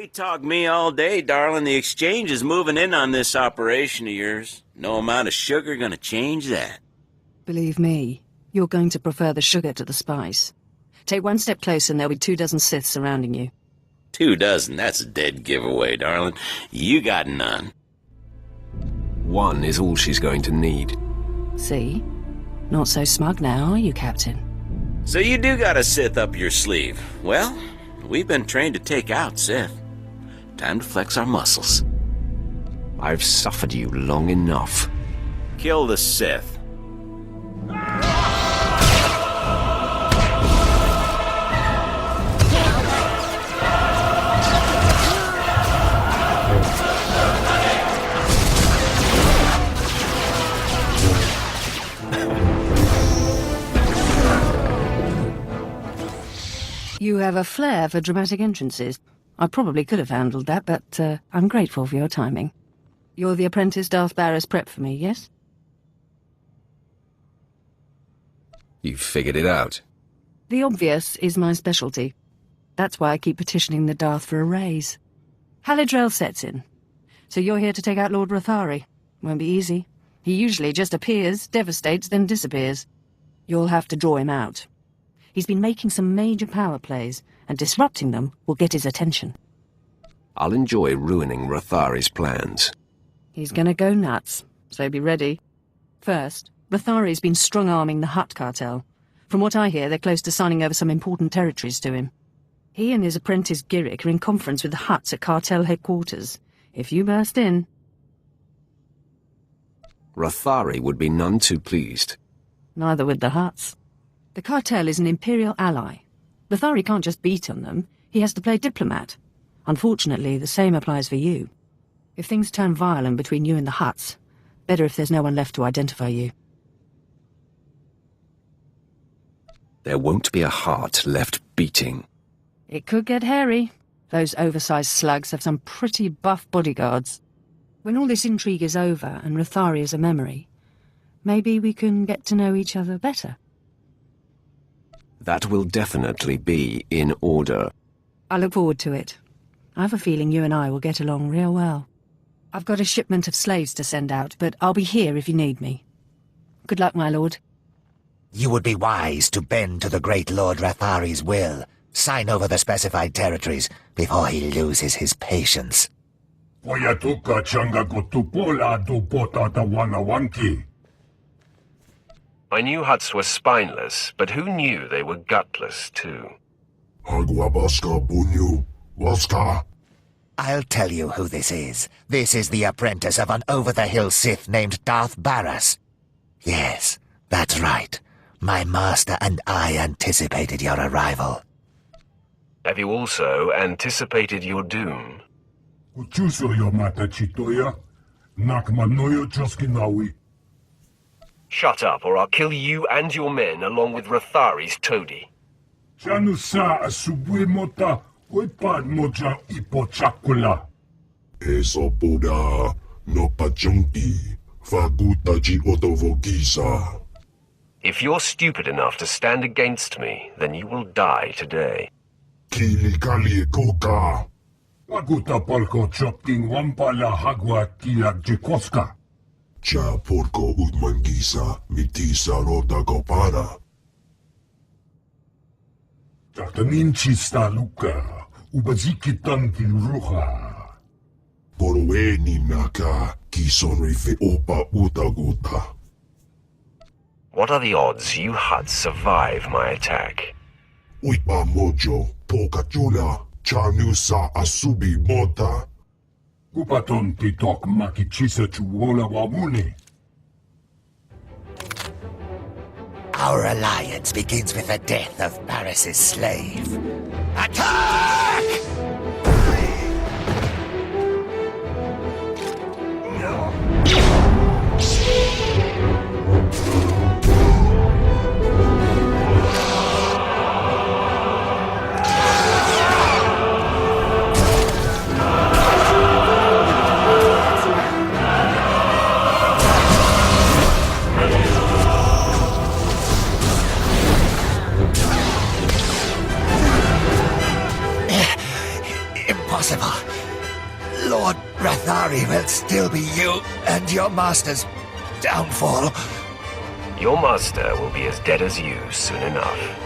Sweet talk me all day, darling. The exchange is moving in on this operation of yours. No amount of sugar gonna change that. Believe me, you're going to prefer the sugar to the spice. Take one step closer and there'll be 24 Siths surrounding you. 24? That's a dead giveaway, darling. You got none. One is all she's going to need. See? Not so smug now, are you, Captain? So you do got a Sith up your sleeve. Well, we've been trained to take out Sith. Time to flex our muscles. I've suffered you long enough. Kill the Sith. You have a flair for dramatic entrances. I probably could have handled that, but I'm grateful for your timing. You're the apprentice Darth Baras prepped for me, yes? You've figured it out. The obvious is my specialty. That's why I keep petitioning the Darth for a raise. Haladrel sets in. So you're here to take out Lord Rathari. Won't be easy. He usually just appears, devastates, then disappears. You'll have to draw him out. He's been making some major power plays, and disrupting them will get his attention. I'll enjoy ruining Rathari's plans. He's gonna go nuts, so be ready. First, Rathari's been strong-arming the Hutt cartel. From what I hear, they're close to signing over some important territories to him. He and his apprentice Giric are in conference with the Hutts at cartel headquarters. If you burst in... Rathari would be none too pleased. Neither would the Hutts. The cartel is an Imperial ally. Rathari can't just beat on them. He has to play diplomat. Unfortunately, the same applies for you. If things turn violent between you and the Hutts, better if there's no one left to identify you. There won't be a heart left beating. It could get hairy. Those oversized slugs have some pretty buff bodyguards. When all this intrigue is over and Rathari is a memory, maybe we can get to know each other better. That will definitely be in order. I look forward to it. I have a feeling you and I will get along real well. I've got a shipment of slaves to send out, but I'll be here if you need me. Good luck, my lord. You would be wise to bend to the great Lord Rathari's will. Sign over the specified territories before he loses his patience. I knew Hutts were spineless, but who knew they were gutless, too? I'll tell you who this is. This is the apprentice of an over-the-hill Sith named Darth Baras. Yes, that's right. My master and I anticipated your arrival. Have you also anticipated your doom? Shut up, or I'll kill you and your men along with Rathari's toady. If you're stupid enough to stand against me, then you will die today. Cha porco udmangisa mitisa roda gopara. Tataninchi sta luka, ubaziki tanti ruha. Porweni naka, kisonrife opa utaguta. What are the odds you Hutts survive my attack? Uipa mojo, pokachula, chanusa asubi mota. Kupaton titok makichisa chuola wamune. Our alliance begins with the death of Baras's slave. Attack! impossible. Lord Rathari will still be you and your master's downfall. Your master will be as dead as you soon enough.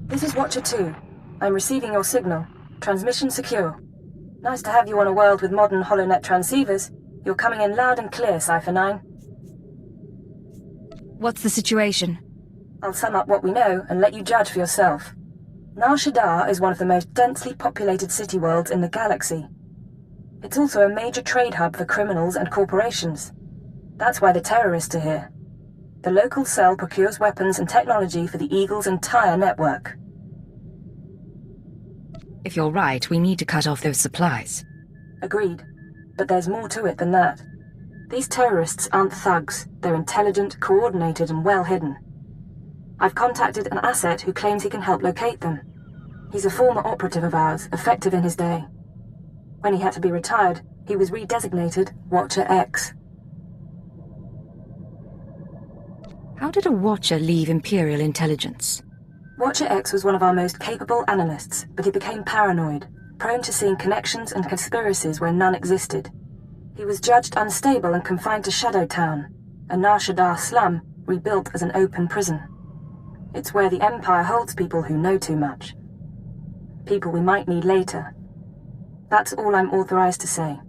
This is Watcher 2. I'm receiving your signal. Transmission secure. Nice to have you on a world with modern HoloNet transceivers. You're coming in loud and clear, Cypher 9. What's the situation? I'll sum up what we know and let you judge for yourself. Nar Shaddaa is one of the most densely populated city worlds in the galaxy. It's also a major trade hub for criminals and corporations. That's why the terrorists are here. The local cell procures weapons and technology for the Eagle's entire network. If you're right, we need to cut off those supplies. Agreed. But there's more to it than that. These terrorists aren't thugs. They're intelligent, coordinated, and well hidden. I've contacted an asset who claims he can help locate them. He's a former operative of ours, effective in his day. When he had to be retired, he was redesignated Watcher X. How did a Watcher leave Imperial intelligence? Watcher X was one of our most capable analysts, but he became paranoid, prone to seeing connections and conspiracies where none existed. He was judged unstable and confined to Shadowtown, a Nar Shaddaa slum rebuilt as an open prison. It's where the Empire holds people who know too much. People we might need later. That's all I'm authorized to say.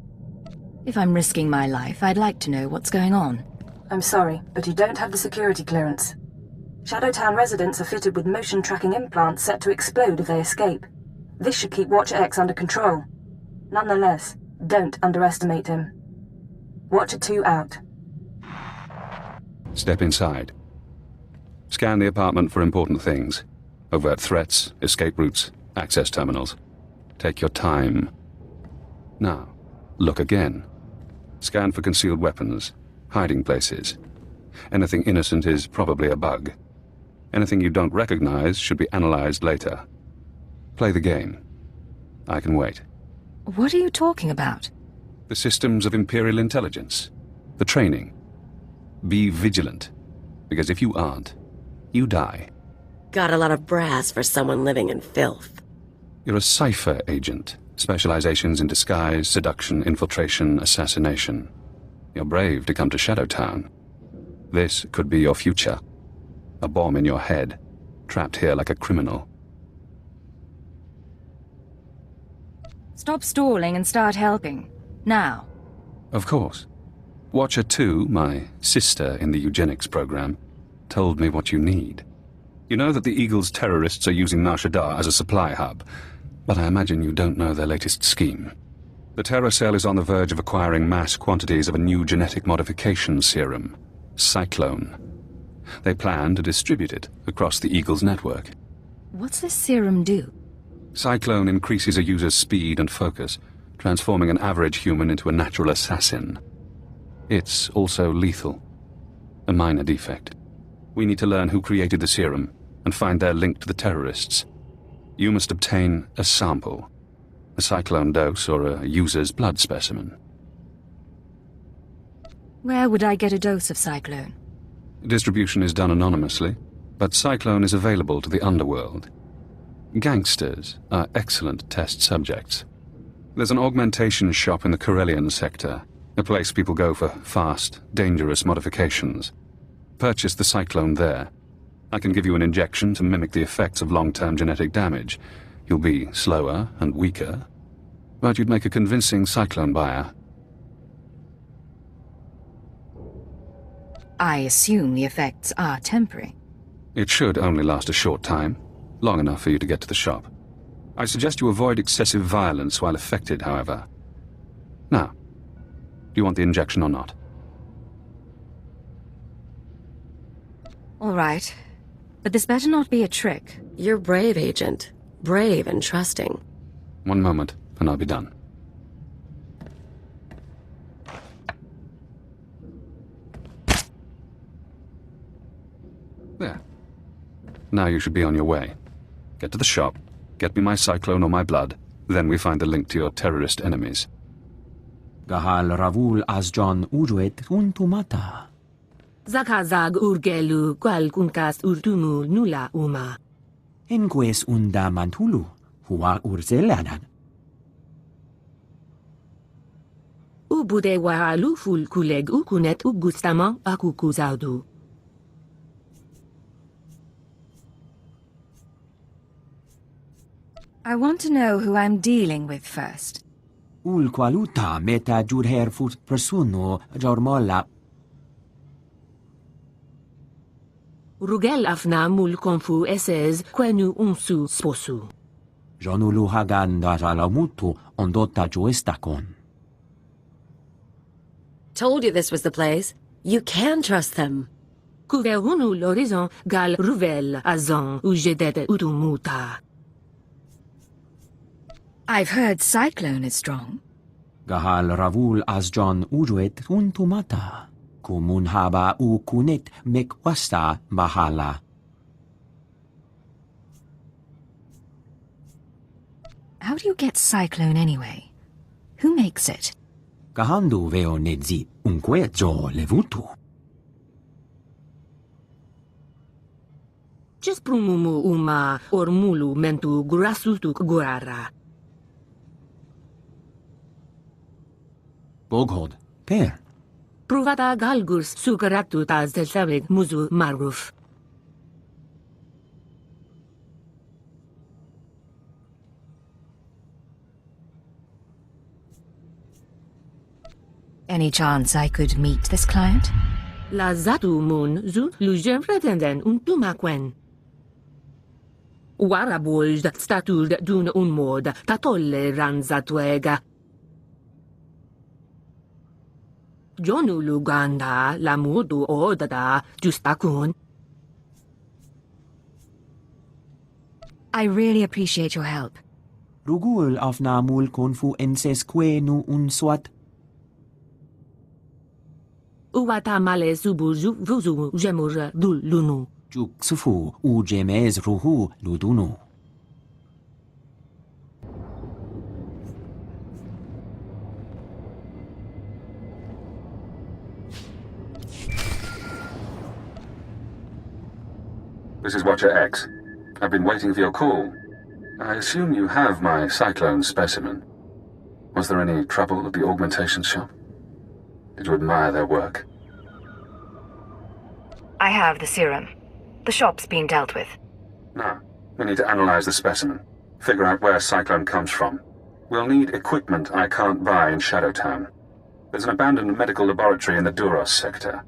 If I'm risking my life, I'd like to know what's going on. I'm sorry, but you don't have the security clearance. Shadowtown residents are fitted with motion tracking implants set to explode if they escape. This should keep Watcher X under control. Nonetheless, don't underestimate him. Watcher 2 out. Step inside. Scan the apartment for important things. Overt threats, escape routes, access terminals. Take your time. Now, look again. Scan for concealed weapons, hiding places. Anything innocent is probably a bug. Anything you don't recognize should be analyzed later. Play the game. I can wait. What are you talking about? The systems of Imperial intelligence. The training. Be vigilant. Because if you aren't, you die. Got a lot of brass for someone living in filth. You're a Cypher agent. Specializations in disguise, seduction, infiltration, assassination. You're brave to come to Shadowtown. This could be your future. A bomb in your head, trapped here like a criminal. Stop stalling and start helping. Now. Of course. Watcher 2, my sister in the eugenics program, told me what you need. You know that the Eagle's terrorists are using Nar Shaddaa as a supply hub, but I imagine you don't know their latest scheme. The Terror Cell is on the verge of acquiring mass quantities of a new genetic modification serum, Cyclone. They plan to distribute it across the Eagle's network. What's this serum do? Cyclone increases a user's speed and focus, transforming an average human into a natural assassin. It's also lethal. A minor defect. We need to learn who created the serum and find their link to the terrorists. You must obtain a sample. A cyclone dose or a user's blood specimen. Where would I get a dose of Cyclone? Distribution is done anonymously, but Cyclone is available to the underworld. Gangsters are excellent test subjects. There's an augmentation shop in the Corellian sector, a place people go for fast, dangerous modifications. Purchase the Cyclone there. I can give you an injection to mimic the effects of long-term genetic damage. You'll be slower and weaker, but you'd make a convincing Cyclone buyer. I assume the effects are temporary. It should only last a short time, long enough for you to get to the shop. I suggest you avoid excessive violence while affected, however. Now, do you want the injection or not? All right, but this better not be a trick. You're brave, Agent. Brave and trusting. One moment, and I'll be done. There. Now you should be on your way. Get to the shop, get me my Cyclone or my blood, Then we find the link to your terrorist enemies. Gahal Ravul Azjon Uruet Untumata. Zakazag urgelu qualcuncas urtumu nula uma. Enques unda mantulu, hua urzelanan. Ubude wahalu ful kuleg ukunet ugustama akukuzaudu. I want to know who I'm dealing with first. Ul qualuta meta jurher fut persono jormolla. Rugel afna mul konfu eses quenu unsu sposu. Jonulu hagan daralamutu ondota joestakon. Told you this was the place. You can trust them. Kuverunu l'horizon gal ruvel azan ujedet utumuta. I've heard Cyclone is strong. Gahal Ravul Azjon Uruet Untumata. Kumun haba u kunet mekwasta bahala. How do you get Cyclone anyway? Who makes it? Gahandu veo nedzi unquezo levutu. Just prumumu uma ormulu mentu grasutuk gurara. Boghod, per. Pruvata galgurs sukaratutas del sabig muzu maruf. Any chance I could meet this client? La zatu mun zu lujem pretenden untumaquen. Warabold statud dun un mod tatolle ranzatuega. Jonu Luganda la modu odada justakun. I really appreciate your help. Rugul afnamul konfu enses quenu unswat. Uwata male subuju vuzu jemur dul lunu. Juk sufu ujemez ruhu ludunu. This is Watcher X. I've been waiting for your call. I assume you have my Cyclone specimen. Was there any trouble at the augmentation shop? Did you admire their work? I have the serum. The shop's been dealt with. No. We need to analyze the specimen. Figure out where Cyclone comes from. We'll need equipment I can't buy in Shadowtown. There's an abandoned medical laboratory in the Duros sector.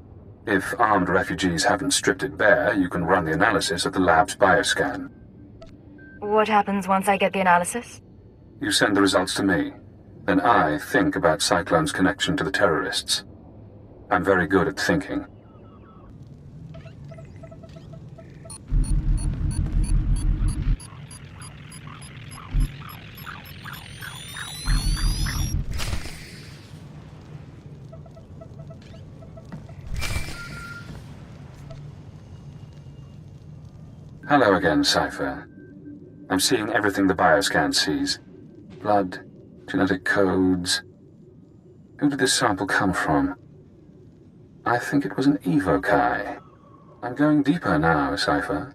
If armed refugees haven't stripped it bare, you can run the analysis of the lab's bioscan. What happens once I get the analysis? You send the results to me. Then I think about Cyclone's connection to the terrorists. I'm very good at thinking. Hello again, Cypher. I'm seeing everything the bioscan sees. Blood, genetic codes. Who did this sample come from? I think it was an evokai. I'm going deeper now, Cypher.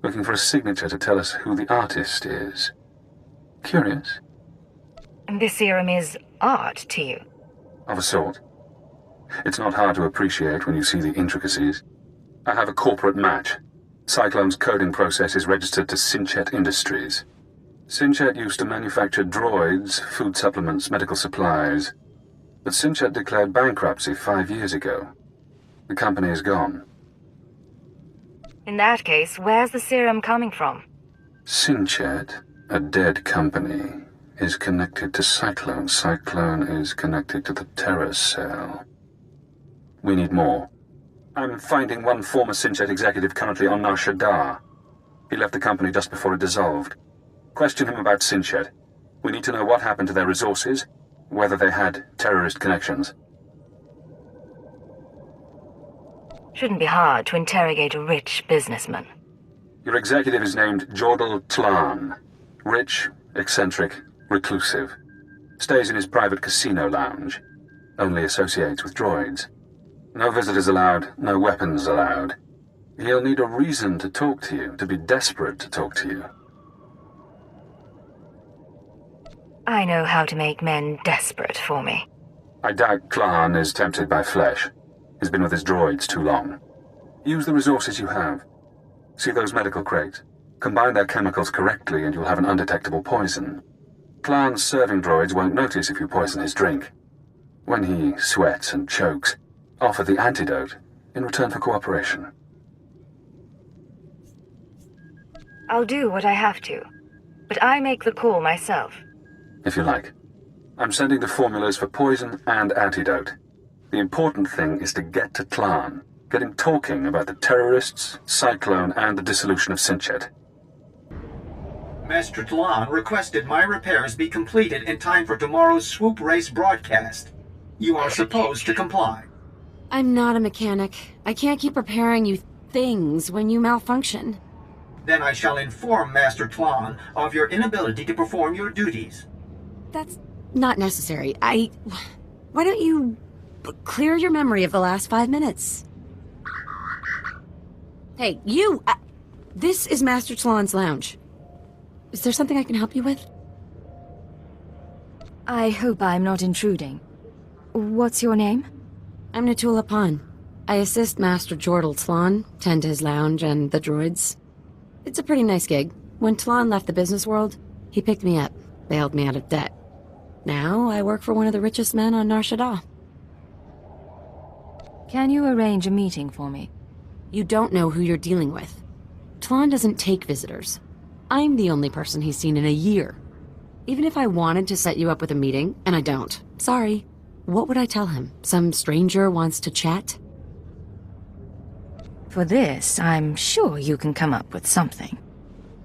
Looking for a signature to tell us who the artist is. Curious? This serum is art to you? Of a sort. It's not hard to appreciate when you see the intricacies. I have a corporate match. Cyclone's coding process is registered to Synchet Industries. Synchet used to manufacture droids, food supplements, medical supplies. But Synchet declared bankruptcy 5 years ago. The company is gone. In that case, where's the serum coming from? Synchet, a dead company, is connected to Cyclone. Cyclone is connected to the Terror Cell. We need more. I'm finding one former Synchet executive currently on Nar Shaddaa. He left the company just before it dissolved. Question him about Synchet. We need to know what happened to their resources, whether they had terrorist connections. Shouldn't be hard to interrogate a rich businessman. Your executive is named Jordal Tlan. Rich, eccentric, reclusive. Stays in his private casino lounge. Only associates with droids. No visitors allowed, no weapons allowed. He'll need a reason to talk to you, to be desperate to talk to you. I know how to make men desperate for me. I doubt Klan is tempted by flesh. He's been with his droids too long. Use the resources you have. See those medical crates? Combine their chemicals correctly and you'll have an undetectable poison. Klan's serving droids won't notice if you poison his drink. When he sweats and chokes, offer the antidote in return for cooperation. I'll do what I have to, but I make the call myself. If you like. I'm sending the formulas for poison and antidote. The important thing is to get to Klan. Get him talking about the terrorists, Cyclone, and the dissolution of Sinchet. Master Tlan requested my repairs be completed in time for tomorrow's swoop race broadcast. You are supposed to comply. I'm not a mechanic. I can't keep repairing you things when you malfunction. Then I shall inform Master Tlan of your inability to perform your duties. That's not necessary. Why don't you clear your memory of the last 5 minutes? Hey, you! This is Master Tlan's lounge. Is there something I can help you with? I hope I'm not intruding. What's your name? I'm Natula Pan. I assist Master Jordal Tlan, tend to his lounge and the droids. It's a pretty nice gig. When Tlan left the business world, he picked me up, bailed me out of debt. Now I work for one of the richest men on Nar Shaddaa. Can you arrange a meeting for me? You don't know who you're dealing with. Tlan doesn't take visitors. I'm the only person he's seen in a year. Even if I wanted to set you up with a meeting, and I don't, sorry, what would I tell him? Some stranger wants to chat? For this, I'm sure you can come up with something.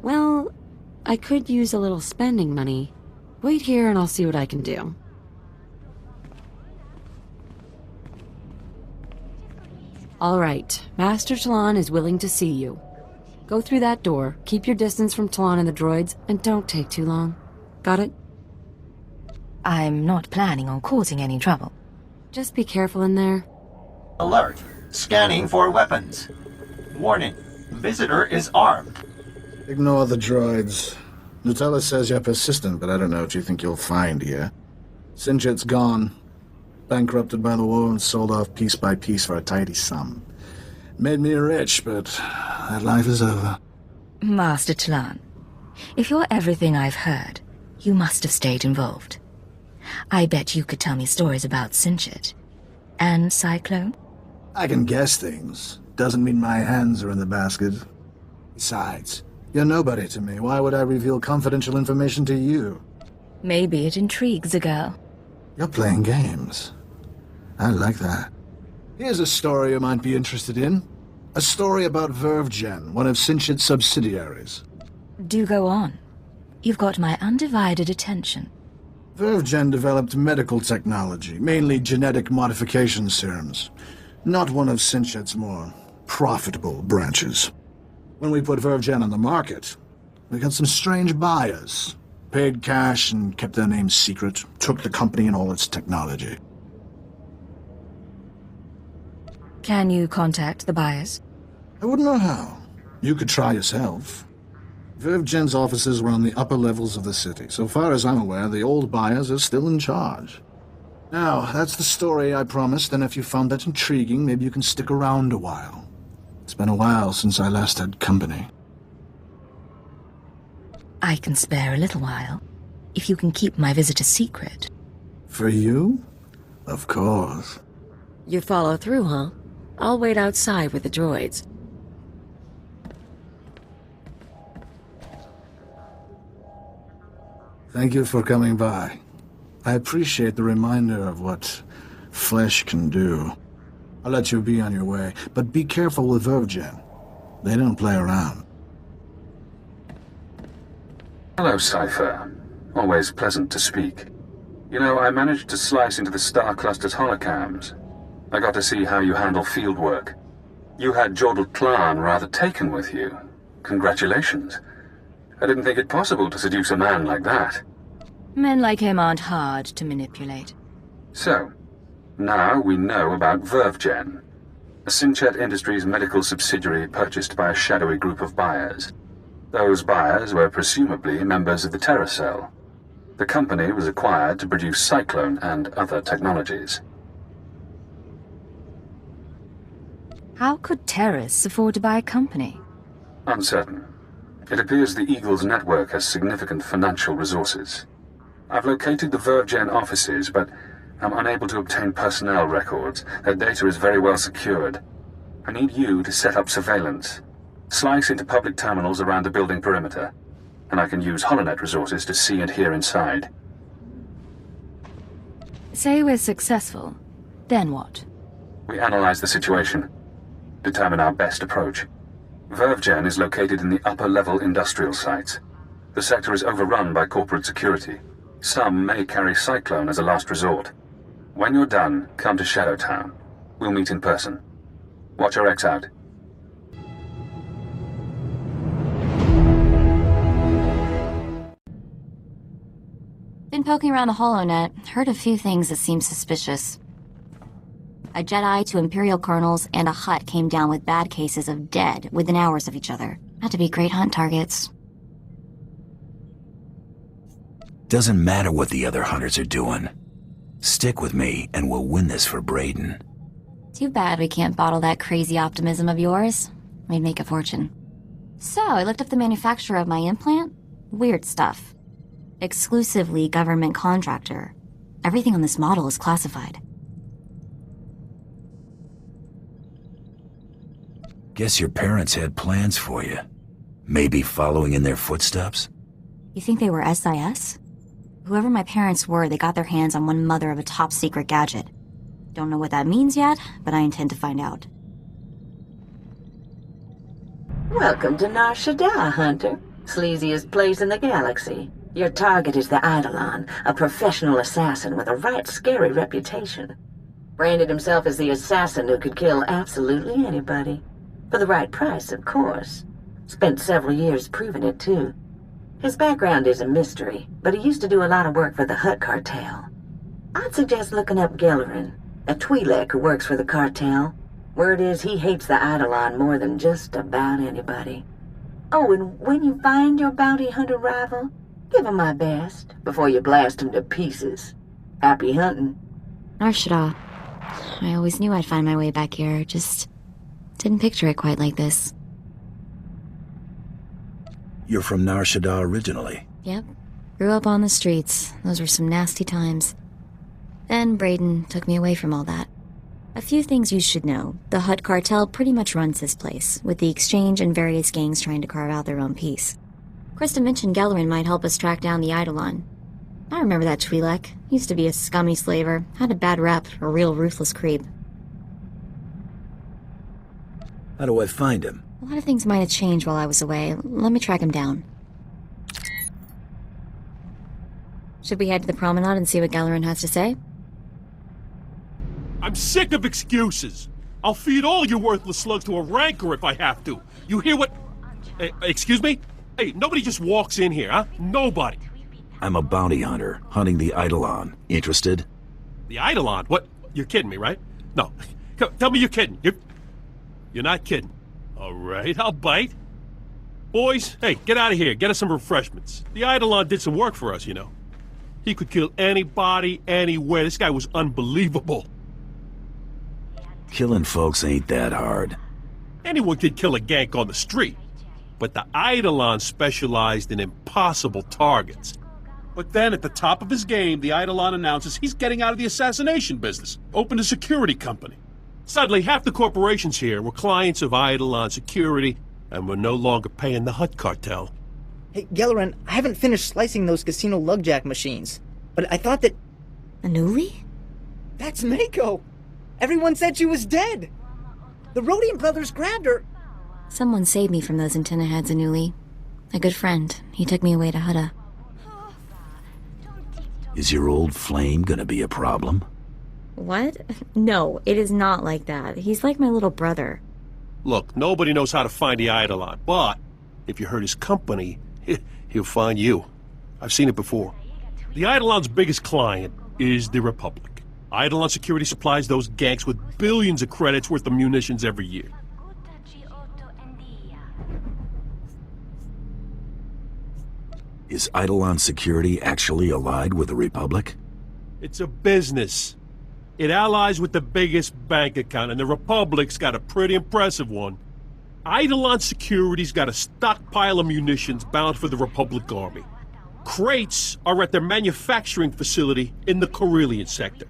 Well, I could use a little spending money. Wait here and I'll see what I can do. All right, Master Tlan is willing to see you. Go through that door, keep your distance from Tlan and the droids, and don't take too long. Got it? I'm not planning on causing any trouble. Just be careful in there. Alert! Scanning for weapons. Warning, visitor is armed. Ignore the droids. Nutella says you're persistent, but I don't know what you think you'll find here. Sinchet's gone. Bankrupted by the war and sold off piece by piece for a tidy sum. Made me rich, but that life is over. Master Tlan, if you're everything I've heard, you must have stayed involved. I bet you could tell me stories about Sinchet. And Cyclone? I can guess things. Doesn't mean my hands are in the basket. Besides, you're nobody to me. Why would I reveal confidential information to you? Maybe it intrigues a girl. You're playing games. I like that. Here's a story you might be interested in. A story about Vervgen, one of Sinchet's subsidiaries. Do go on. You've got my undivided attention. Vervgen developed medical technology, mainly genetic modification serums. Not one of Sinchet's more profitable branches. When we put Vervgen on the market, we got some strange buyers. Paid cash and kept their names secret. Took the company and all its technology. Can you contact the buyers? I wouldn't know how. You could try yourself. Vervgen's offices were on the upper levels of the city. So far as I'm aware, the old buyers are still in charge. Now, that's the story I promised, and if you found that intriguing, maybe you can stick around a while. It's been a while since I last had company. I can spare a little while, if you can keep my visit a secret. For you? Of course. You follow through, huh? I'll wait outside with the droids. Thank you for coming by. I appreciate the reminder of what flesh can do. I'll let you be on your way, but be careful with Vervgen. They don't play around. Hello, Cypher. Always pleasant to speak. You know, I managed to slice into the Star Cluster's holocams. I got to see how you handle field work. You had Jordal Tlan rather taken with you. Congratulations. I didn't think it possible to seduce a man like that. Men like him aren't hard to manipulate. So, now we know about VerveGen, a Sinchet Industries medical subsidiary purchased by a shadowy group of buyers. Those buyers were presumably members of the TerraCell. The company was acquired to produce Cyclone and other technologies. How could Terrace afford to buy a company? Uncertain. It appears the Eagle's network has significant financial resources. I've located the VerveGen offices, but I'm unable to obtain personnel records. Their data is very well secured. I need you to set up surveillance. Slice into public terminals around the building perimeter, and I can use HoloNet resources to see and hear inside. Say we're successful. Then what? We analyze the situation, determine our best approach. VerveGen is located in the upper-level industrial sites. The sector is overrun by corporate security. Some may carry Cyclone as a last resort. When you're done, come to Shadowtown. We'll meet in person. Watch your X out. Been poking around the HoloNet, heard a few things that seem suspicious. A Jedi, 2 Imperial colonels, and a Hutt came down with bad cases of dead within hours of each other. Had to be great hunt targets. Doesn't matter what the other hunters are doing. Stick with me, and we'll win this for Brayden. Too bad we can't bottle that crazy optimism of yours. We'd make a fortune. So, I looked up the manufacturer of my implant. Weird stuff. Exclusively government contractor. Everything on this model is classified. Guess your parents had plans for you. Maybe following in their footsteps? You think they were SIS? Whoever my parents were, they got their hands on one mother of a top-secret gadget. Don't know what that means yet, but I intend to find out. Welcome to Nar Shaddaa, Hunter. Sleaziest place in the galaxy. Your target is the Eidolon, a professional assassin with a right scary reputation. Branded himself as the assassin who could kill absolutely anybody. For the right price, of course. Spent several years proving it, too. His background is a mystery, but he used to do a lot of work for the Hutt cartel. I'd suggest looking up Gellerin, a Twi'lek who works for the cartel. Word is he hates the Eidolon more than just about anybody. Oh, and when you find your bounty hunter rival, give him my best before you blast him to pieces. Happy hunting. Nar Shaddaa. I always knew I'd find my way back here, just didn't picture it quite like this. You're from Nar Shaddaa originally? Yep. Grew up on the streets. Those were some nasty times. Then Brayden took me away from all that. A few things you should know. The Hutt cartel pretty much runs this place, with the Exchange and various gangs trying to carve out their own piece. Krista mentioned Gellerin might help us track down the Eidolon. I remember that Twi'lek. Used to be a scummy slaver, had a bad rep, a real ruthless creep. How do I find him? A lot of things might have changed while I was away. Let me track him down. Should we head to the promenade and see what Gellerin has to say? I'm sick of excuses. I'll feed all you worthless slugs to a rancor if I have to. You hear what... excuse me? Hey, nobody just walks in here, huh? Nobody. I'm a bounty hunter, hunting the Eidolon. Interested? The Eidolon? What? You're kidding me, right? No. Tell me you're kidding. You're not kidding. All right, I'll bite. Boys, hey, get out of here. Get us some refreshments. The Eidolon did some work for us, you know. He could kill anybody, anywhere. This guy was unbelievable. Killing folks ain't that hard. Anyone could kill a gank on the street. But the Eidolon specialized in impossible targets. But then at the top of his game, the Eidolon announces he's getting out of the assassination business, opened a security company. Suddenly, half the corporations here were clients of Eidolon Security, and were no longer paying the Hutt cartel. Hey, Gellerin, I haven't finished slicing those casino lugjack machines, but I thought that... Anuli? That's Mako! Everyone said she was dead! The Rodian brothers grabbed her... Someone saved me from those antenna heads, Anuli. A good friend. He took me away to Hutta. Is your old flame gonna be a problem? What? No, it is not like that. He's like my little brother. Look, nobody knows how to find the Eidolon, but if you hurt his company, he'll find you. I've seen it before. The Eidolon's biggest client is the Republic. Eidolon Security supplies those gangs with billions of credits worth of munitions every year. Is Eidolon Security actually allied with the Republic? It's a business. It allies with the biggest bank account, and the Republic's got a pretty impressive one. Eidolon Security's got a stockpile of munitions bound for the Republic Army. Crates are at their manufacturing facility in the Carillion sector.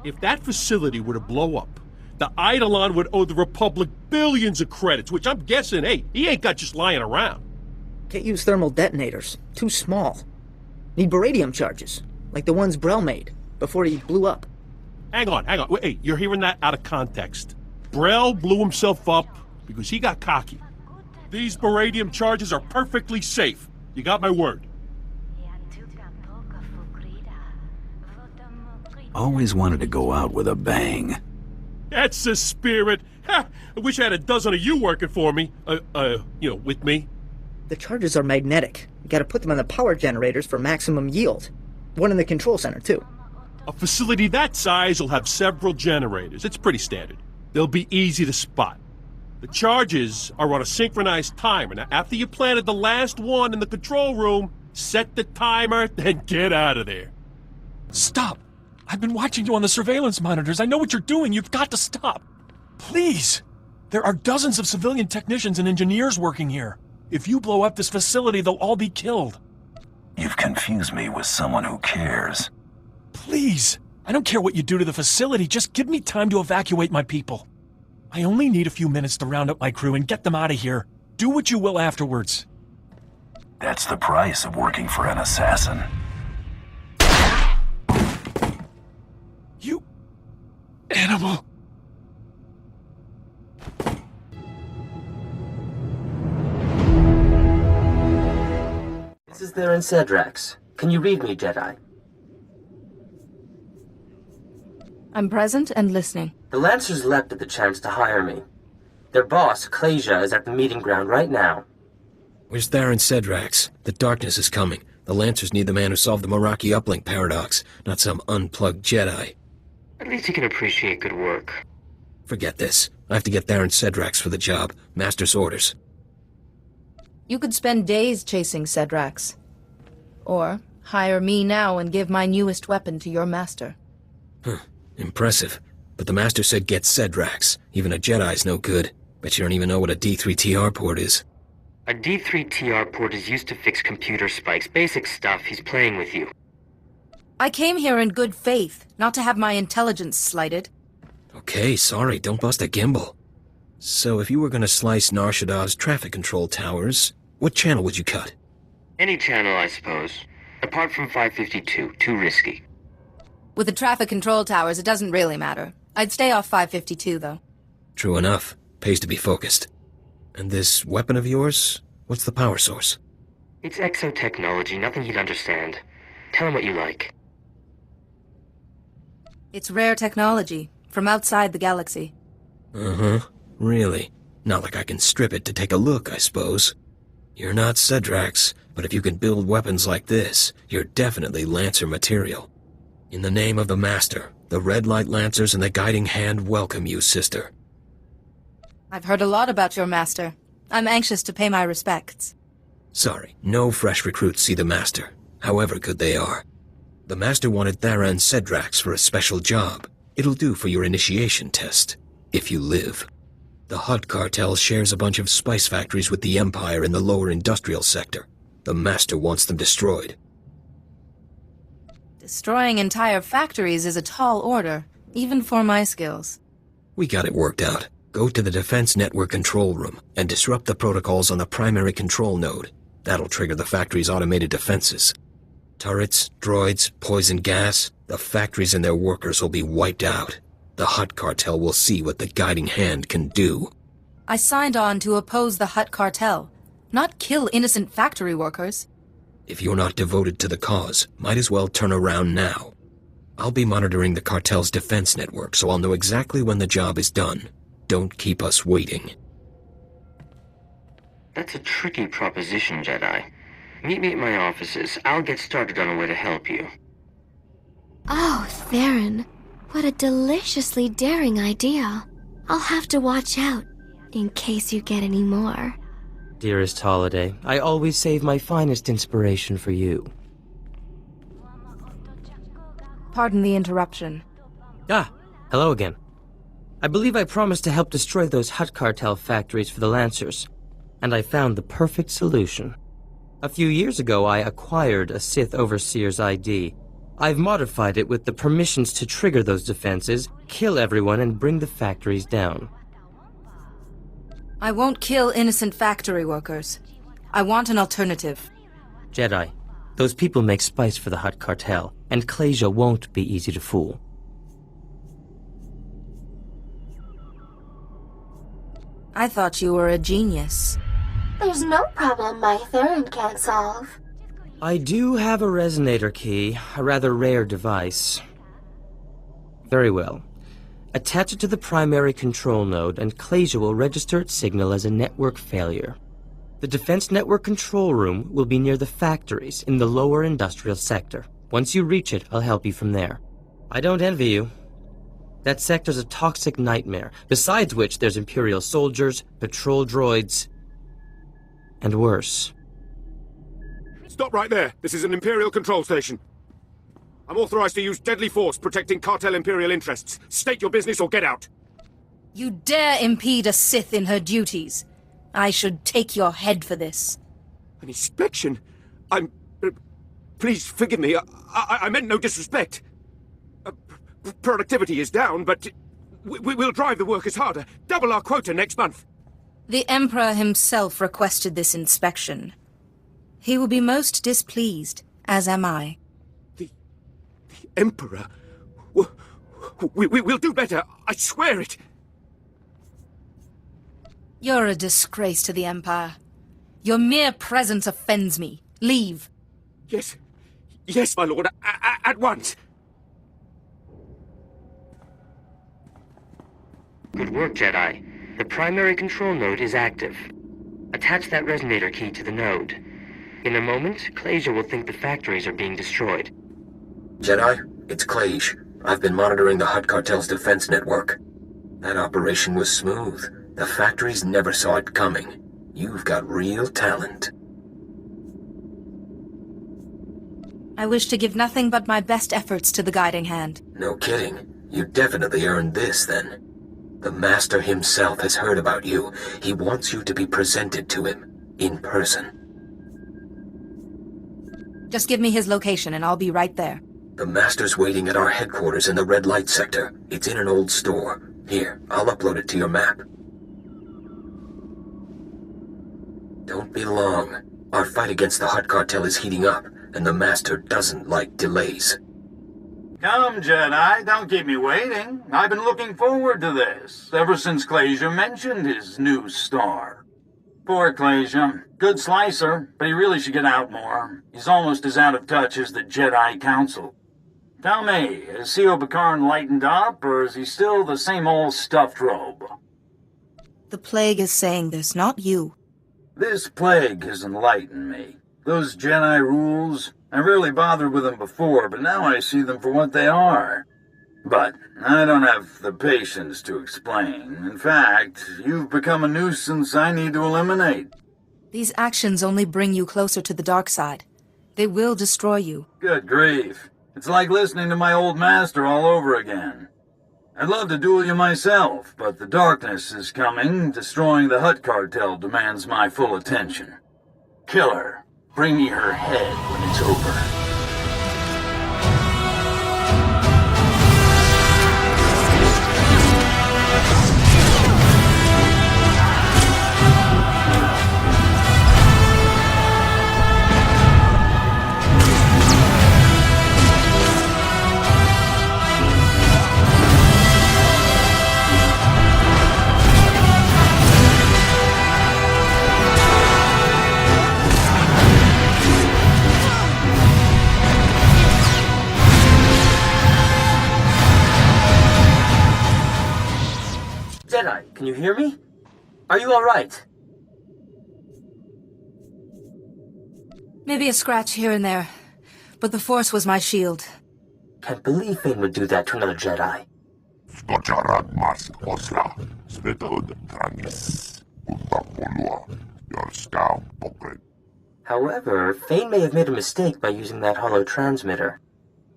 If that facility were to blow up, the Eidolon would owe the Republic billions of credits, which I'm guessing, hey, he ain't got just lying around. Can't use thermal detonators. Too small. Need baradium charges, like the ones Brel made, before he blew up. Hang on. Wait, hey, you're hearing that out of context. Brel blew himself up because he got cocky. These baradium charges are perfectly safe. You got my word. Always wanted to go out with a bang. That's the spirit. Ha! I wish I had a dozen of you working for me. With me. The charges are magnetic. You gotta put them on the power generators for maximum yield. One in the control center, too. A facility that size will have several generators. It's pretty standard. They'll be easy to spot. The charges are on a synchronized timer. Now, after you planted the last one in the control room, set the timer, then get out of there. Stop! I've been watching you on the surveillance monitors. I know what you're doing. You've got to stop. Please! There are dozens of civilian technicians and engineers working here. If you blow up this facility, they'll all be killed. You've confused me with someone who cares. Please! I don't care what you do to the facility, just give me time to evacuate my people. I only need a few minutes to round up my crew and get them out of here. Do what you will afterwards. That's the price of working for an assassin. You... animal! This is Theron Cedrax. Can you read me, Jedi? I'm present and listening. The Lancers leapt at the chance to hire me. Their boss, Klasia, is at the meeting ground right now. Where's Theron Cedrax? The darkness is coming. The Lancers need the man who solved the Meraki uplink paradox, not some unplugged Jedi. At least he can appreciate good work. Forget this. I have to get Theron Cedrax for the job. Master's orders. You could spend days chasing Cedrax. Or hire me now and give my newest weapon to your master. Huh. Impressive. But the Master said get Cedrax. Even a Jedi's no good. Bet you don't even know what a D3TR port is. A D3TR port is used to fix computer spikes. Basic stuff. He's playing with you. I came here in good faith, not to have my intelligence slighted. Okay, sorry, don't bust a gimbal. So if you were gonna slice Nar Shaddah's traffic control towers, what channel would you cut? Any channel, I suppose. Apart from 552, too risky. With the traffic control towers, it doesn't really matter. I'd stay off 552, though. True enough. Pays to be focused. And this weapon of yours? What's the power source? It's exotechnology, nothing you'd understand. Tell him what you like. It's rare technology, from outside the galaxy. Uh-huh. Really? Not like I can strip it to take a look, I suppose. You're not Cedrax, but if you can build weapons like this, you're definitely Lancer material. In the name of the Master, the Red Light Lancers and the Guiding Hand welcome you, sister. I've heard a lot about your master. I'm anxious to pay my respects. Sorry, no fresh recruits see the Master, however good they are. The Master wanted Theron Cedrax for a special job. It'll do for your initiation test, if you live. The Hutt cartel shares a bunch of spice factories with the Empire in the lower industrial sector. The Master wants them destroyed. Destroying entire factories is a tall order, even for my skills. We got it worked out. Go to the Defense Network control room and disrupt the protocols on the primary control node. That'll trigger the factory's automated defenses. Turrets, droids, poison gas, the factories and their workers will be wiped out. The Hutt cartel will see what the Guiding Hand can do. I signed on to oppose the Hutt cartel, not kill innocent factory workers. If you're not devoted to the cause, might as well turn around now. I'll be monitoring the cartel's defense network, so I'll know exactly when the job is done. Don't keep us waiting. That's a tricky proposition, Jedi. Meet me at my offices. I'll get started on a way to help you. Oh, Theron. What a deliciously daring idea. I'll have to watch out, in case you get any more. Dearest Holiday, I always save my finest inspiration for you. Pardon the interruption. Ah, hello again. I believe I promised to help destroy those Hutt Cartel factories for the Lancers, and I found the perfect solution. A few years ago, I acquired a Sith Overseer's ID. I've modified it with the permissions to trigger those defenses, kill everyone, and bring the factories down. I won't kill innocent factory workers. I want an alternative. Jedi, those people make spice for the Hutt Cartel, and Klasia won't be easy to fool. I thought you were a genius. There's no problem my Theron can't solve. I do have a resonator key, a rather rare device. Very well. Attach it to the primary control node, and Klasia will register its signal as a network failure. The Defense Network control room will be near the factories in the lower industrial sector. Once you reach it, I'll help you from there. I don't envy you. That sector's a toxic nightmare, besides which there's Imperial soldiers, patrol droids, and worse. Stop right there. This is an Imperial control station. I'm authorized to use deadly force protecting cartel Imperial interests. State your business or get out. You dare impede a Sith in her duties. I should take your head for this. An inspection? Please forgive me. I meant no disrespect. Productivity is down, but we'll drive the workers harder. Double our quota next month. The Emperor himself requested this inspection. He will be most displeased, as am I. The Emperor? We'll do better. I swear it. You're a disgrace to the Empire. Your mere presence offends me. Leave. Yes. Yes, my lord. At once. Good work, Jedi. The primary control node is active. Attach that resonator key to the node. In a moment, Klasia will think the factories are being destroyed. Jedi, it's Klage. I've been monitoring the Hutt Cartel's defense network. That operation was smooth. The factories never saw it coming. You've got real talent. I wish to give nothing but my best efforts to the Guiding Hand. No kidding. You definitely earned this, then. The Master himself has heard about you. He wants you to be presented to him, in person. Just give me his location and I'll be right there. The Master's waiting at our headquarters in the red light sector. It's in an old store. Here, I'll upload it to your map. Don't be long. Our fight against the Hutt Cartel is heating up, and the Master doesn't like delays. Come, Jedi, don't keep me waiting. I've been looking forward to this, ever since Klasia mentioned his new star. Poor Klasia. Good slicer, but he really should get out more. He's almost as out of touch as the Jedi Council. Tell me, is C.O. Bakarin lightened up, or is he still the same old stuffed robe? The plague is saying this, not you. This plague has enlightened me. Those Jedi rules, I rarely bothered with them before, but now I see them for what they are. But I don't have the patience to explain. In fact, you've become a nuisance I need to eliminate. These actions only bring you closer to the dark side. They will destroy you. Good grief. It's like listening to my old master all over again. I'd love to duel you myself, but the darkness is coming. Destroying the Hutt Cartel demands my full attention. Killer, bring me her head when it's over. Jedi, can you hear me? Are you all right? Maybe a scratch here and there, but the Force was my shield. Can't believe Fane would do that to another Jedi. However, Fane may have made a mistake by using that holo transmitter.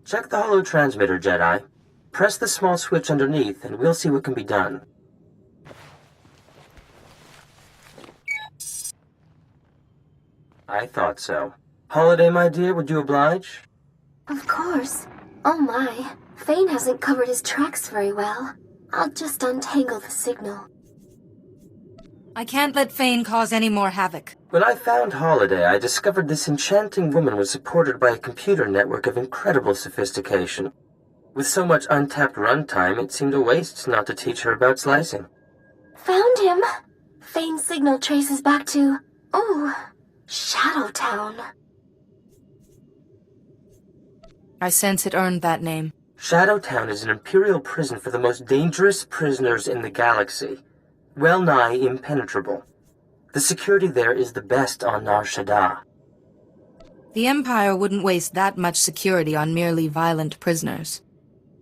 Check the holo transmitter, Jedi. Press the small switch underneath, and we'll see what can be done. I thought so. Holiday, my dear, would you oblige? Of course. Oh my, Fane hasn't covered his tracks very well. I'll just untangle the signal. I can't let Fane cause any more havoc. When I found Holiday, I discovered this enchanting woman was supported by a computer network of incredible sophistication. With so much untapped runtime, it seemed a waste not to teach her about slicing. Found him! Fane's signal traces back to... Shadowtown. I sense it earned that name. Shadowtown is an imperial prison for the most dangerous prisoners in the galaxy. Well nigh impenetrable. The security there is the best on Nar Shaddaa. The Empire wouldn't waste that much security on merely violent prisoners.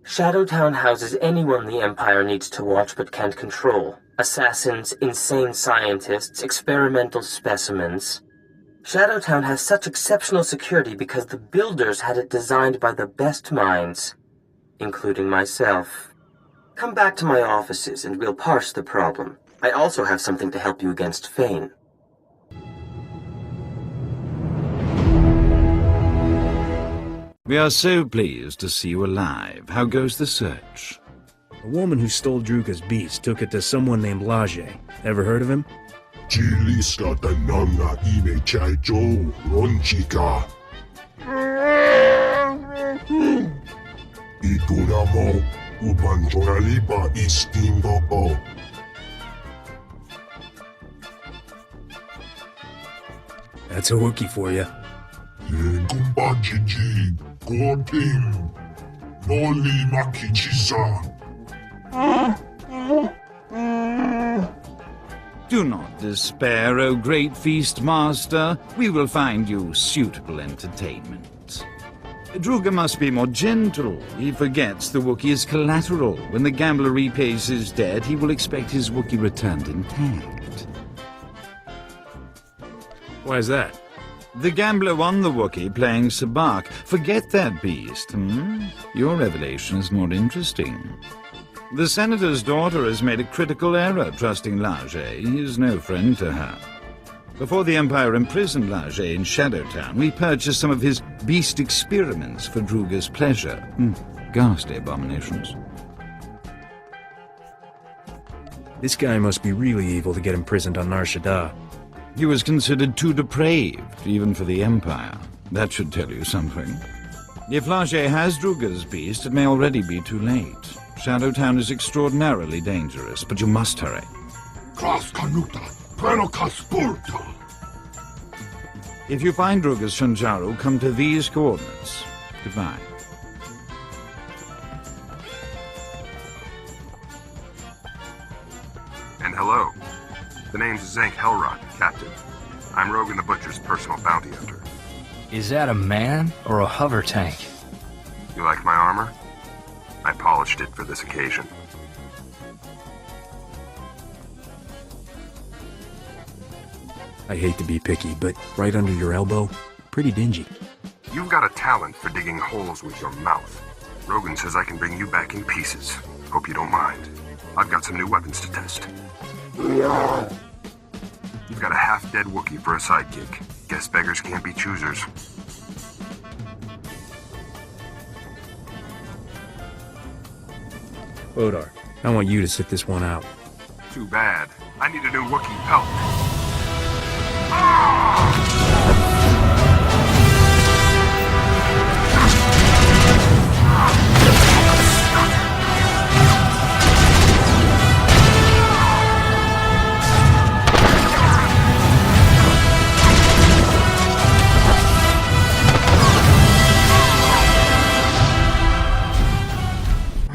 Shadowtown houses anyone the Empire needs to watch but can't control. Assassins, insane scientists, experimental specimens. Shadowtown has such exceptional security because the builders had it designed by the best minds, including myself. Come back to my offices and we'll parse the problem. I also have something to help you against Fane. We are so pleased to see you alive. How goes the search? The woman who stole Druga's beast took it to someone named Lajee. Ever heard of him? Jiliska tananga ime chaijo ronchika. Ituramo ubanjoraliba istingo. That's a Wookiee for you. Yengumbajiji, Gorping, Noli Makichisa. Do not despair, O great feast master. We will find you suitable entertainment. Druga must be more gentle. He forgets the Wookiee is collateral. When the gambler repays his debt, he will expect his Wookiee returned intact. Why is that? The gambler won the Wookiee playing Sabacc. Forget that beast, Your revelation is more interesting. The Senator's daughter has made a critical error trusting Lajee. He is no friend to her. Before the Empire imprisoned Lajee in Shadowtown, we purchased some of his beast experiments for Druga's pleasure. Ghastly abominations. This guy must be really evil to get imprisoned on Nar Shaddaa. He was considered too depraved, even for the Empire. That should tell you something. If Lajee has Druga's beast, it may already be too late. Shadowtown is extraordinarily dangerous, but you must hurry. If you find Druga's Shanjaru, come to these coordinates. Goodbye. And hello. The name's Zank Hellrock, Captain. I'm Rogan the Butcher's personal bounty hunter. Is that a man or a hover tank? You like my armor? I polished it for this occasion. I hate to be picky, but right under your elbow, pretty dingy. You've got a talent for digging holes with your mouth. Rogan says I can bring you back in pieces. Hope you don't mind. I've got some new weapons to test. You've got a half-dead Wookiee for a sidekick. Guess beggars can't be choosers. Bodar, I want you to sit this one out. Too bad. I need a new Wookiee pelt.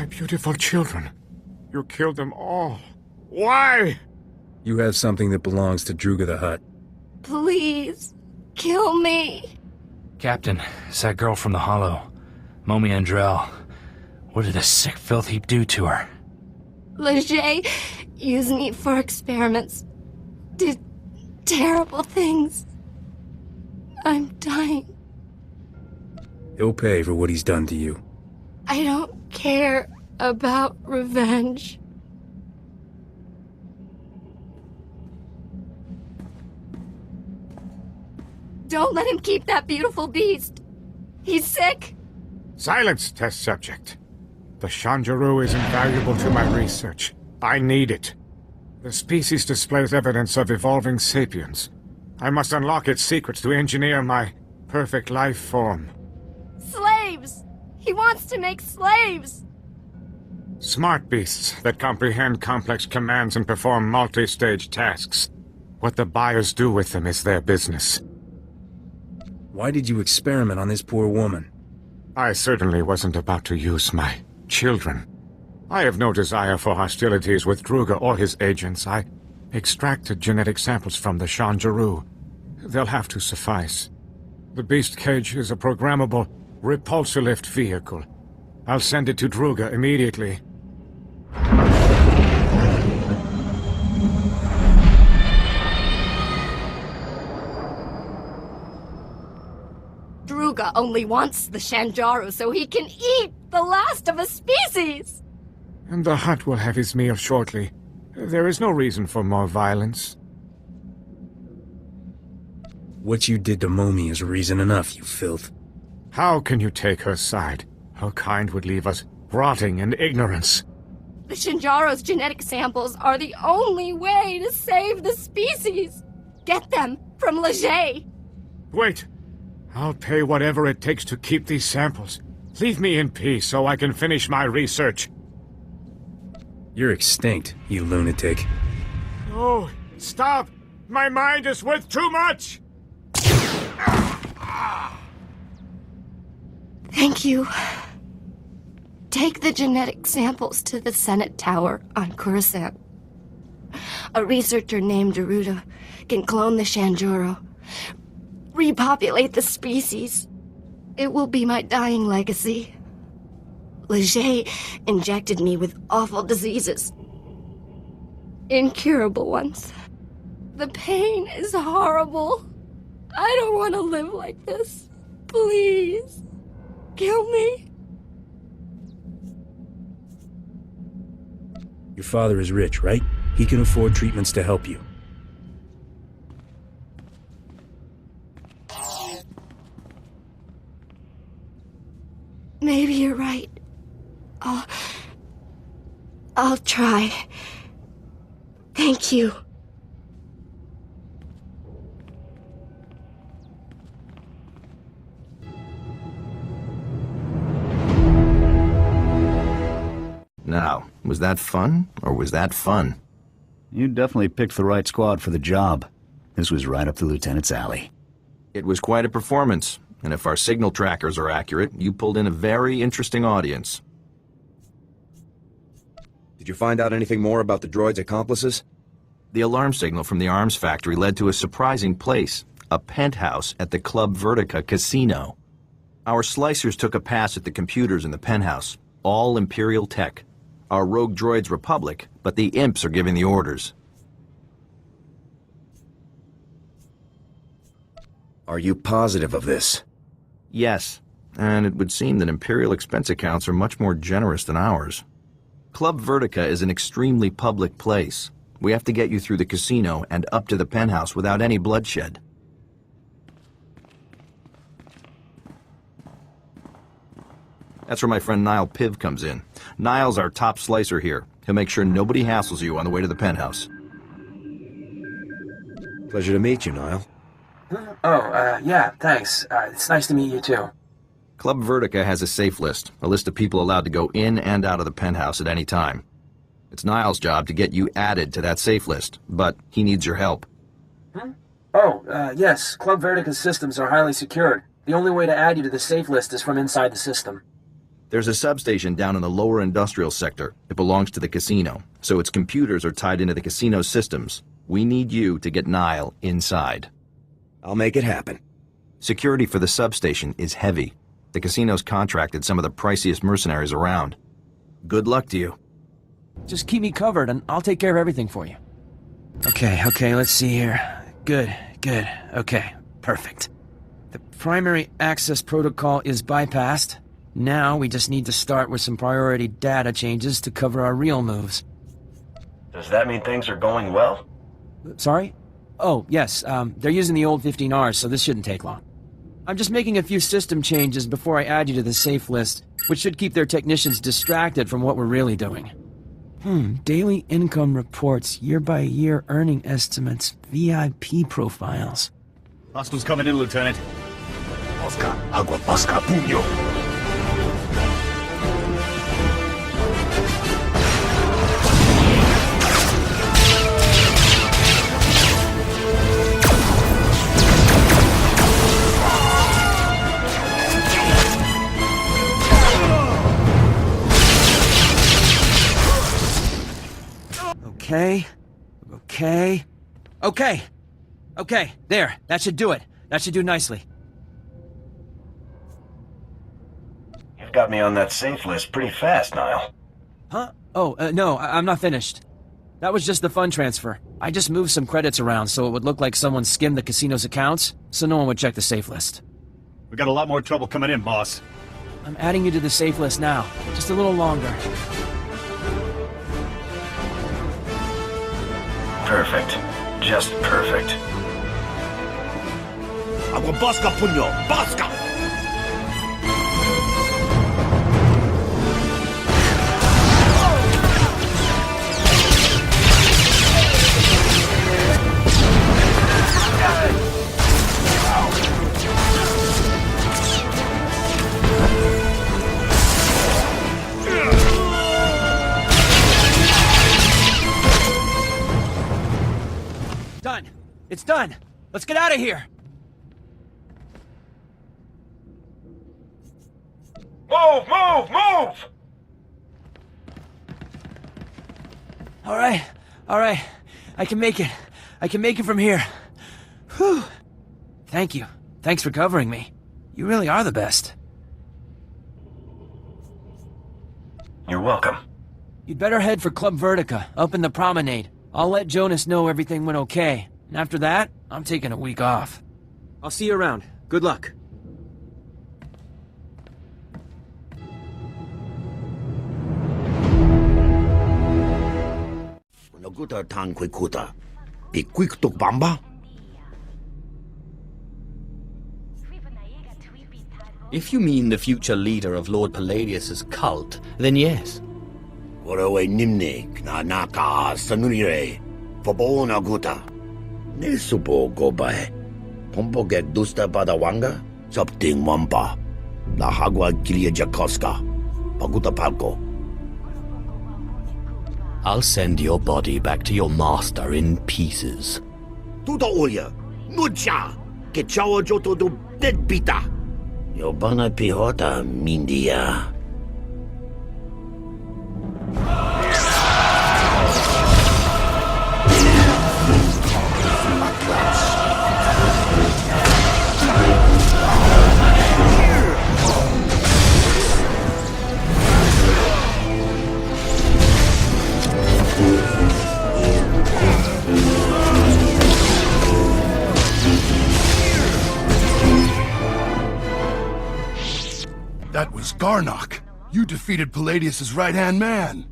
Beautiful children. You killed them all. Why? You have something that belongs to Druga the Hutt. Please, kill me. Captain, it's that girl from the Hollow. Momi Andrell. What did this sick filth heap do to her? Leger used me for experiments. Did terrible things. I'm dying. He'll pay for what he's done to you. I don't care about revenge. Don't let him keep that beautiful beast. He's sick. Silence, test subject. The Shanjaru is invaluable to my research. I need it. The species displays evidence of evolving sapiens. I must unlock its secrets to engineer my perfect life form. Slaves! He wants to make slaves! Smart beasts that comprehend complex commands and perform multi-stage tasks. What the buyers do with them is their business. Why did you experiment on this poor woman? I certainly wasn't about to use my children. I have no desire for hostilities with Druga or his agents. I extracted genetic samples from the Shanjaru. They'll have to suffice. The beast cage is a programmable repulsor-lift vehicle. I'll send it to Druga immediately. Druga only wants the Shanjaru so he can eat the last of a species! And the Hutt will have his meal shortly. There is no reason for more violence. What you did to Momi is reason enough, you filth. How can you take her side? Her kind would leave us rotting in ignorance. The Shanjaru's genetic samples are the only way to save the species. Get them from Leger. Wait. I'll pay whatever it takes to keep these samples. Leave me in peace so I can finish my research. You're extinct, you lunatic. Oh, stop! My mind is worth too much! Thank you. Take the genetic samples to the Senate Tower on Coruscant. A researcher named Daruda can clone the Shanjaru, repopulate the species. It will be my dying legacy. Leger injected me with awful diseases. Incurable ones. The pain is horrible. I don't want to live like this. Please. Kill me. Your father is rich, right? He can afford treatments to help you. Maybe you're right. I'll try. Thank you. Now, was that fun, or was that fun? You definitely picked the right squad for the job. This was right up the Lieutenant's alley. It was quite a performance, and if our signal trackers are accurate, you pulled in a very interesting audience. Did you find out anything more about the droid's accomplices? The alarm signal from the arms factory led to a surprising place, a penthouse at the Club Vertica casino. Our slicers took a pass at the computers in the penthouse, all Imperial tech. Our rogue droid's Republic, but the imps are giving the orders. Are you positive of this? Yes, and it would seem that Imperial expense accounts are much more generous than ours. Club Vertica is an extremely public place. We have to get you through the casino and up to the penthouse without any bloodshed. That's where my friend Nile Piv comes in. Nile's our top slicer here. He'll make sure nobody hassles you on the way to the penthouse. Pleasure to meet you, Nile. Yeah, thanks. It's nice to meet you, too. Club Vertica has a safe list, a list of people allowed to go in and out of the penthouse at any time. It's Nile's job to get you added to that safe list, but he needs your help. Yes. Club Vertica's systems are highly secured. The only way to add you to the safe list is from inside the system. There's a substation down in the lower industrial sector. It belongs to the casino, so its computers are tied into the casino systems. We need you to get Nile inside. I'll make it happen. Security for the substation is heavy. The casino's contracted some of the priciest mercenaries around. Good luck to you. Just keep me covered and I'll take care of everything for you. Okay, let's see here. Good. Okay, perfect. The primary access protocol is bypassed. Now we just need to start with some priority data changes to cover our real moves. Does that mean things are going well? Sorry? Oh, yes, they're using the old 15Rs, so this shouldn't take long. I'm just making a few system changes before I add you to the safe list, which should keep their technicians distracted from what we're really doing. Daily income reports, year-by-year earning estimates, VIP profiles. Last one's coming in, Lieutenant. Oscar, agua, Oscar, puño. Okay, there, that should do it. That should do nicely. You've got me on that safe list pretty fast, Niall. Huh? Oh, no, I'm not finished. That was just the fund transfer. I just moved some credits around so it would look like someone skimmed the casino's accounts, so no one would check the safe list. We got a lot more trouble coming in, boss. I'm adding you to the safe list now. Just a little longer. Perfect. Just perfect. Agua, Bosca, puño! Bosca! Done. It's done. Let's get out of here. Move! All right. I can make it. I can make it from here. Whew. Thank you. Thanks for covering me. You really are the best. You're welcome. You'd better head for Club Vertica, up in the promenade. I'll let Jonas know everything went okay. And after that, I'm taking a week off. I'll see you around. Good luck. If you mean the future leader of Lord Palladius's cult, then yes. I'll send your body back to your master in pieces. Yobana pihota, mindia. That was Garnock. You defeated Palladius's right-hand man.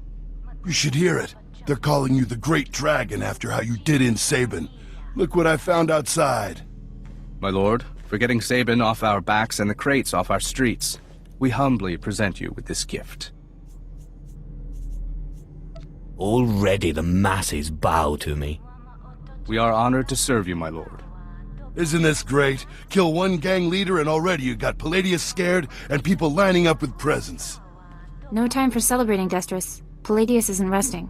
You should hear it. They're calling you the Great Dragon after how you did in Sabin. Look what I found outside. My lord, for getting Sabin off our backs and the crates off our streets, we humbly present you with this gift. Already the masses bow to me. We are honored to serve you, my lord. Isn't this great? Kill one gang leader and already you got Palladius scared and people lining up with presents. No time for celebrating, Destris. Palladius isn't resting.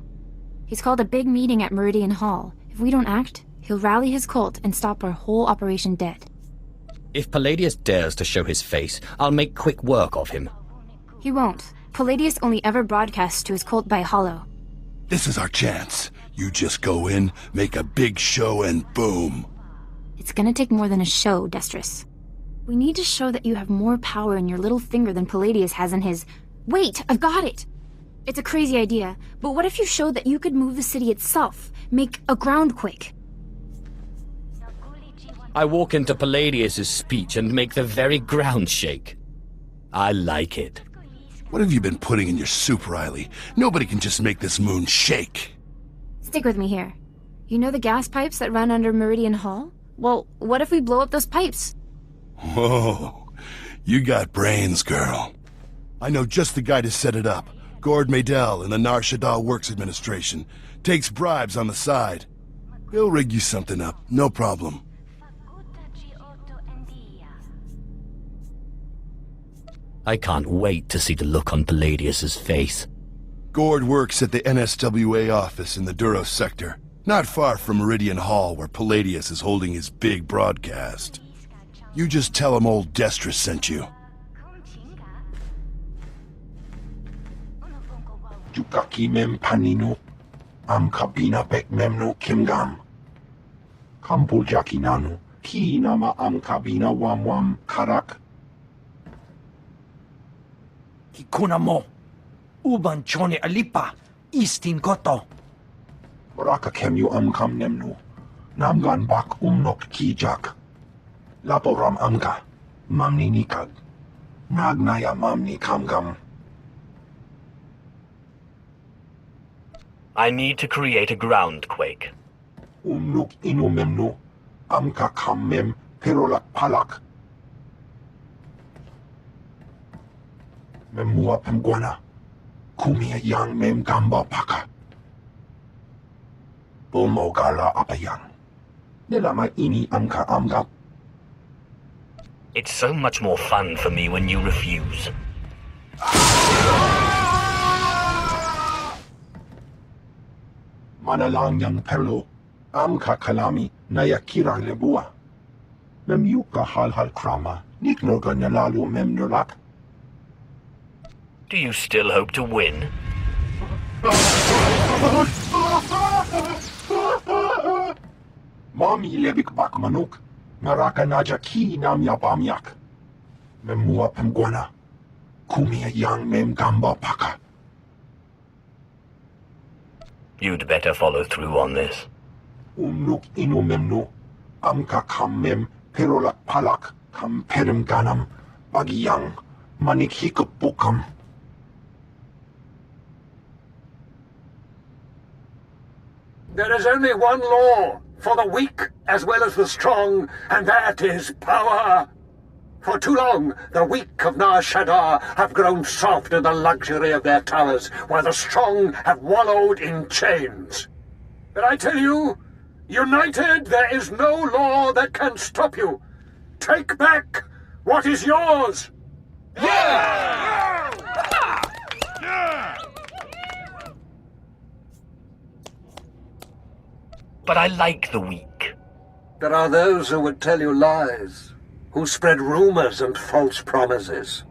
He's called a big meeting at Meridian Hall. If we don't act, he'll rally his cult and stop our whole operation dead. If Palladius dares to show his face, I'll make quick work of him. He won't. Palladius only ever broadcasts to his cult by Hollow. This is our chance. You just go in, make a big show, and boom. It's gonna take more than a show, Destris. We need to show that you have more power in your little finger than Palladius has in his... Wait, I've got it! It's a crazy idea, but what if you showed that you could move the city itself? Make a groundquake? I walk into Palladius's speech and make the very ground shake. I like it. What have you been putting in your soup, Riley? Nobody can just make this moon shake. Stick with me here. You know the gas pipes that run under Meridian Hall? Well, what if we blow up those pipes? Whoa, you got brains, girl. I know just the guy to set it up. Gord Maydell in the Nar Shaddaa Works Administration. Takes bribes on the side. He'll rig you something up, no problem. I can't wait to see the look on Palladius's face. Gord works at the NSWA office in the Duros sector, not far from Meridian Hall where Palladius is holding his big broadcast. You just tell him old Destris sent you. Jukaki mem panino, am kabina pek memno kimgam. Kampujaki nanu, ki nama am kabina wam karak. Kikuna mo, uban chone alipa, istin koto. Raka kemyu kam nemnu, namgan bak umnok kijak. Laporam amga, mamni nikag. Nagnaya mamni kamgam. I need to create a groundquake. Umnuk inu memnu, amka kam mem perolak palak. Memua pemguana, kumia yang mem gamba paka. Bumogala apayang. Nelama ini amka amgap. It's so much more fun for me when you refuse. Manalang yang perlo, amka kalami nayakira lebua. Memyuka hal krama, niknoga nalalu mem nulak. Do you still hope to win? Mami lebik bak manuk, maraka naja ki nam yabamyak. Memua pemguana, kumia yang mem gamba paka. You'd better follow through on this. Umnuk inu memnu, amka kam mem perolak palak, kam perem ganam, bagiyang, manik hikup bukam. There is only one law for the weak as well as the strong, and that is power. For too long, the weak of Nar Shaddaa have grown soft in the luxury of their towers, while the strong have wallowed in chains. But I tell you, united, there is no law that can stop you. Take back what is yours! But I like the weak. There are those who would tell you lies, who spread rumors and false promises.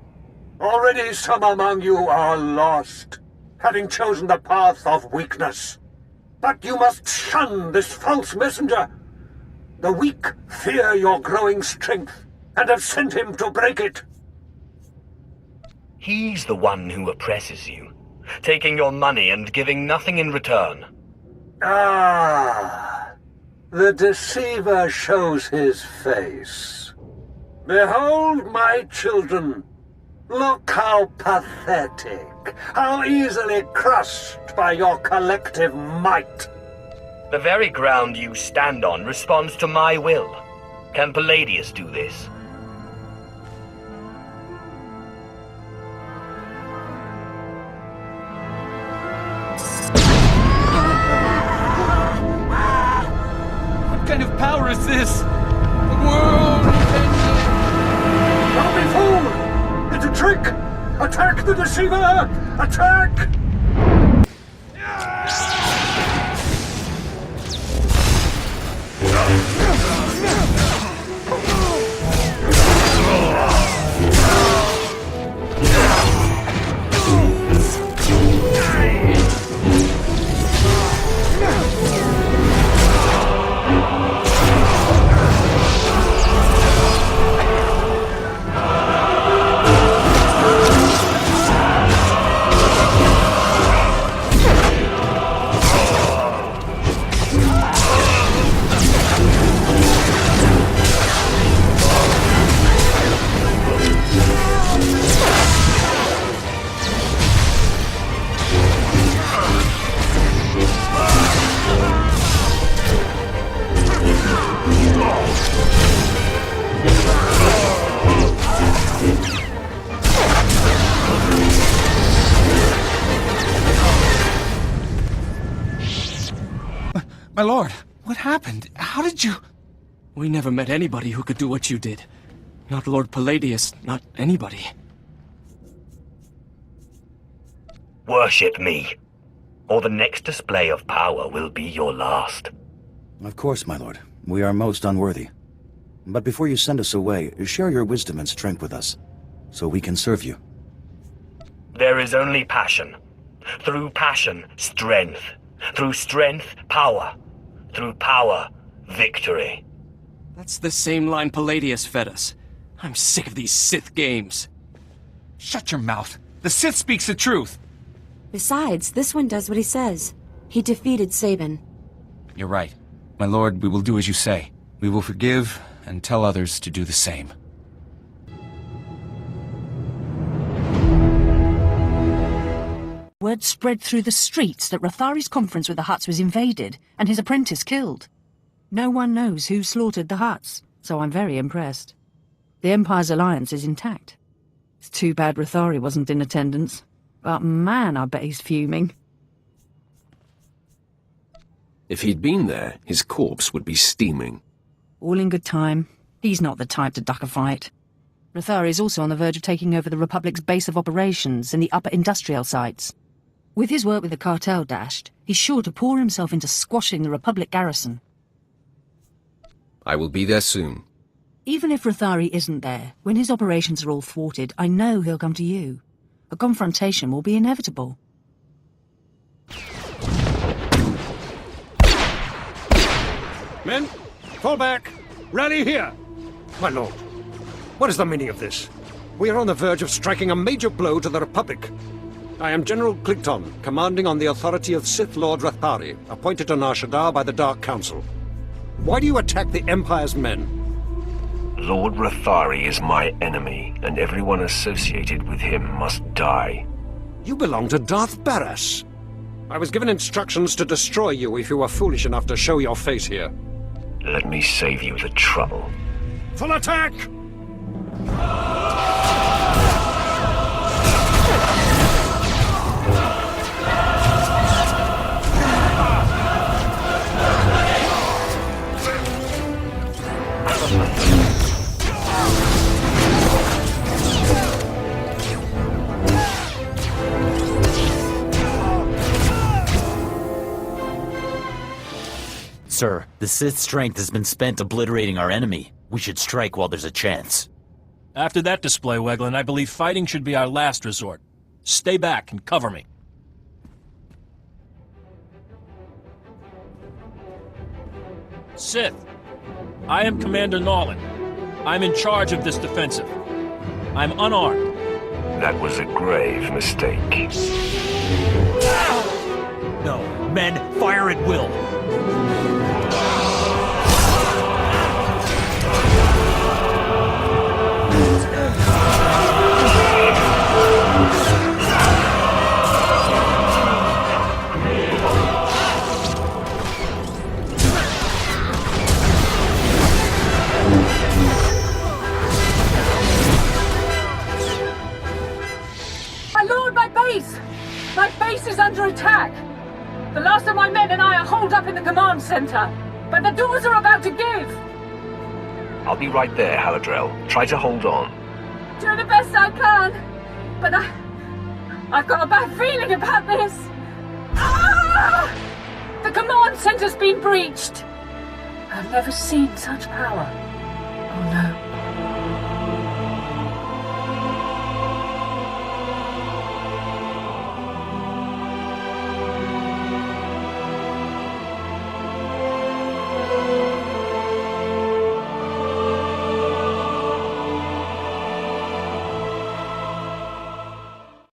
Already some among you are lost, having chosen the path of weakness. But you must shun this false messenger. The weak fear your growing strength, and have sent him to break it. He's the one who oppresses you, taking your money and giving nothing in return. Ah, the deceiver shows his face. Behold, my children. Look how pathetic, how easily crushed by your collective might. The very ground you stand on responds to my will. Can Palladius do this? What kind of power is this? The world is ending! Don't be fooled! It's a trick! Attack the deceiver! Attack! My lord, what happened? How did you... We never met anybody who could do what you did. Not Lord Palladius, not anybody. Worship me, or the next display of power will be your last. Of course, my lord. We are most unworthy. But before you send us away, share your wisdom and strength with us, so we can serve you. There is only passion. Through passion, strength. Through strength, power. Through power, victory. That's the same line Palladius fed us. I'm sick of these Sith games. Shut your mouth. The Sith speaks the truth. Besides, this one does what he says. He defeated Sabin. You're right. My lord, we will do as you say. We will forgive and tell others to do the same. Word spread through the streets that Rathari's conference with the Hutts was invaded and his apprentice killed. No one knows who slaughtered the Hutts, so I'm very impressed. The Empire's alliance is intact. It's too bad Rathari wasn't in attendance. But man, I bet he's fuming. If he'd been there, his corpse would be steaming. All in good time. He's not the type to duck a fight. Rathari is also on the verge of taking over the Republic's base of operations in the upper industrial sites. With his work with the cartel dashed, he's sure to pour himself into squashing the Republic garrison. I will be there soon. Even if Rathari isn't there, when his operations are all thwarted, I know he'll come to you. A confrontation will be inevitable. Men, fall back. Rally here. My lord, what is the meaning of this? We are on the verge of striking a major blow to the Republic. I am General Clicton, commanding on the authority of Sith Lord Rathari, appointed to Nar Shaddaa by the Dark Council. Why do you attack the Empire's men? Lord Rathari is my enemy, and everyone associated with him must die. You belong to Darth Baras. I was given instructions to destroy you if you were foolish enough to show your face here. Let me save you the trouble. Full attack! Sir, the Sith's strength has been spent obliterating our enemy. We should strike while there's a chance. After that display, Weglin, I believe fighting should be our last resort. Stay back and cover me. Sith, I am Commander Nolan. I'm in charge of this defensive. I'm unarmed. That was a grave mistake. No, men, fire at will. My lord, my base! My base is under attack! The last of my men and I are holed up in the command center, but the doors are about to give! I'll be right there, Haladrel. Try to hold on. Do the best I can, but I've got a bad feeling about this! Ah! The command center's been breached! I've never seen such power. Oh no.